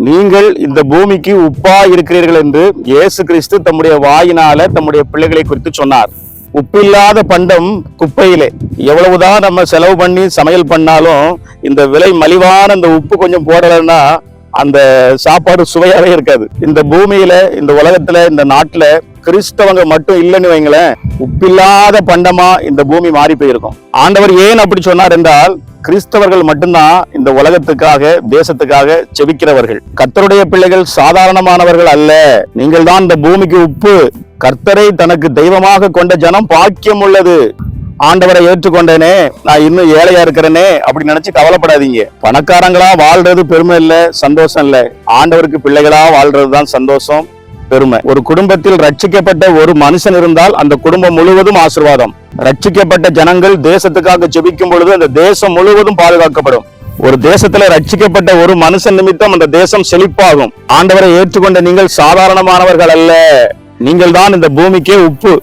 நீங்கள் இந்த பூமிக்கு உப்பா இருக்கிறீர்கள் என்று இயேசு கிறிஸ்து தம்முடைய வாயினால தம்முடைய பிள்ளைகளை குறித்து சொன்னார். உப்பில்லாத பண்டம் குப்பையிலே. எவ்வளவுதான் நம்ம செலவு பண்ணி சமையல் பண்ணாலும் இந்த விலை மலிவான இந்த உப்பு கொஞ்சம் போடலைன்னா அந்த சாப்பாடு சுவையாவே இருக்காது. இந்த பூமியில, இந்த உலகத்துல, இந்த நாட்டுல கிறிஸ்தவங்க மட்டும் இல்லைன்னு வைங்களேன், உப்பில்லாத பண்டமா இந்த பூமி மாறி போயிருக்கும். ஆண்டவர் ஏன் அப்படி சொன்னார் என்றால், கிறிஸ்தவர்கள் மட்டும்தான் இந்த உலகத்துக்காக, தேசத்துக்காக செபிக்கிறவர்கள். கர்த்தருடைய பிள்ளைகள் சாதாரணமானவர்கள் அல்ல. நீங்கள் தான் இந்த பூமிக்கு உப்பு. கர்த்தரை தனக்கு தெய்வமாக கொண்ட ஜனம் பாக்கியம் உள்ளது. ஆண்டவரை ஏற்றுக்கொண்டேனே, நான் இன்னும் ஏழையா இருக்கிறேனே அப்படி நினைச்சு கவலைப்படாதீங்க. பணக்காரங்களா வாழ்றது பெருமை இல்ல, சந்தோஷம் இல்ல. ஆண்டவருக்கு பிள்ளைகளா வாழ்றதுதான் சந்தோஷம், பெருமை. ஒரு குடும்பத்தில் ரட்சிக்கப்பட்ட ஒரு மனுஷன் இருந்தால் அந்த குடும்பம் முழுவதும் ஆசீர்வாதம். ரட்சிக்கப்பட்ட ஜனங்கள் தேசத்துக்காக ஜெபிக்கும் பொழுது அந்த தேசம் முழுவதும் பாதுகாக்கப்படும். ஒரு தேசத்துல ரட்சிக்கப்பட்ட ஒரு மனுஷன் நிமித்தம் அந்த தேசம் செழிப்பாகும். ஆண்டவரை ஏற்றுக்கொண்ட நீங்கள் சாதாரணமானவர்கள் அல்ல. நீங்கள் தான் இந்த பூமிக்கே உப்பு.